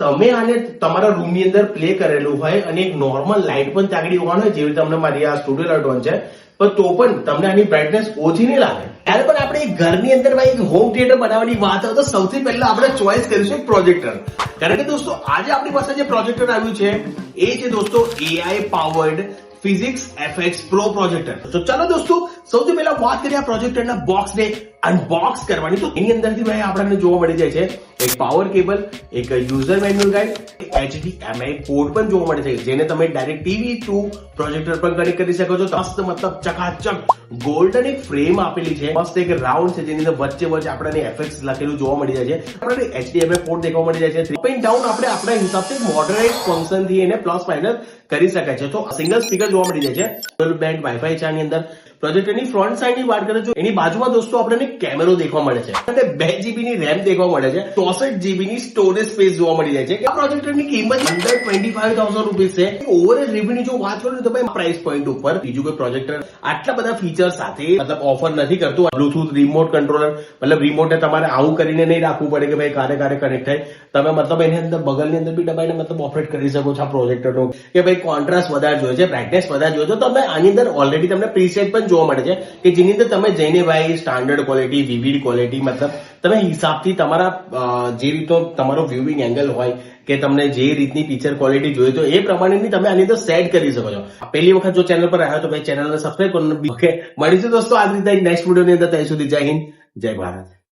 તમે આને તમારા રૂમની અંદર પ્લે કરેલું હોય અને એક નોર્મલ લાઇટ પણ ત્યાં આગળ ઓન હોય, જેવી રીતે તમને મારી આ સ્ટુડિયો લાઇટ ઓન છે, પણ તો પણ તમને આની બ્રાઇટનેસ ઓછી નહીં લાગે. ત્યારે પણ આપણે ઘરની અંદર ભાઈ એક હોમ થિયેટર બનાવવાની વાત આવે તો સૌથી પહેલા આપણે ચોઇસ કરીશું એક પ્રોજેક્ટર. કારણ કે દોસ્તો આજે આપણી પાસે જે પ્રોજેક્ટર આવ્યું છે એ છે દોસ્તો AI powered physics FX pro projector. તો ચાલો દોસ્તો સૌથી પહેલા વાત કરીએ આ પ્રોજેક્ટરના બોક્સને અનબોક્સ કરવાની. તો એની અંદરથી ભાઈ આપણને જોવા મળી જાય છે એક પાવર કેબલ, એક user manual guide, HDMI port પણ જોવા મળે છે, જેને તમે ડાયરેક્ટ ટીવી ટુ પ્રોજેક્ટર પર કનેક્ટ કરી શકો છો. મસ્ત મતલબ ચકાચક ગોલ્ડન એક ફ્રેમ આપેલી છે, મસ્ત એક રાઉન્ડ છે જેની અંદર વચ્ચે આપણને FX લખેલું જોવા મળી જાય છે. આપણને HDMI પોર્ટ દેખવા મળી જાય છે. અપ એન્ડ ડાઉન આપણે આપણા હિસાબથી મોડરેટ ફંક્શન થી એને પ્લસ માઇનસ કરી શકાય છે. તો સિંગલ સ્પીકર જોવા મળી જાય છે, ડબલ બેન્ડ વાઈફાઈ છે આની અંદર. પ્રોજેક્ટરની ફ્રન્ટ સાઈડ ની વાત કરીએ તો એની બાજુમાં દોસ્તો આપણને કેમેરો દેખવા મળે છે અને 2 GB ની રેમ દેખવા મળે છે, 64 GB ની સ્ટોરેજ સ્પેસ જોવા મળી જાય છે. આ પ્રોજેક્ટરની કિંમત અંડર 25,000 રૂપીસ છે. ઓવરઓલ રિવ્યુની જો વાત કરું તો ભાઈ પ્રાઇસ પોઈન્ટ ઉપર બીજું કોઈ પ્રોજેક્ટર આટલા બધા ફીચર સાથે મતલબ ઓફર નથી કરતું. બ્લુટૂથ રિમોટ કંટ્રોલર, મતલબ રિમોટને તમારે આવું કરીને નહીં રાખવું પડે કે ભાઈ કારે કનેક્ટ થાય. તમે મતલબ એની અંદર બગલની અંદર બી દબાઈને મતલબ ઓપરેટ કરી શકો છો આ પ્રોજેક્ટરનો. કે ભાઈ કોન્ટ્રાસ્ટ વધારે જોઈએ છે, બ્રાઇટનેસ વધારે જોઈએ તો તમે આની અંદર ઓલરેડી તમને પ્રીસેટ પણ જોવા મળે છે કે જેની અંદર તમે જઈને ભાઈ સ્ટાન્ડર્ડ ક્વોલિટી, વિવિડ ક્વોલિટી, મતલબ તમે હિસાબથી તમારા જે રીતનો તમારો વ્યુઇંગ એંગલ હોય કે તમને જે રીતની પિક્ચર ક્વોલિટી જોઈએ તો એ પ્રમાણેની તમે આની અંદર સેટ કરી શકો છો. પહેલી વખત જો ચેનલ પર આવ્યો તો ભાઈ ચેનલને સબસ્ક્રાઇબ કરવાનું. ઓકે, મળીશું દોસ્તો આ રીતે નેક્સ્ટ વિડીયોની અંદર. ત્યાં સુધી જય હિન્દ, જય ભારત.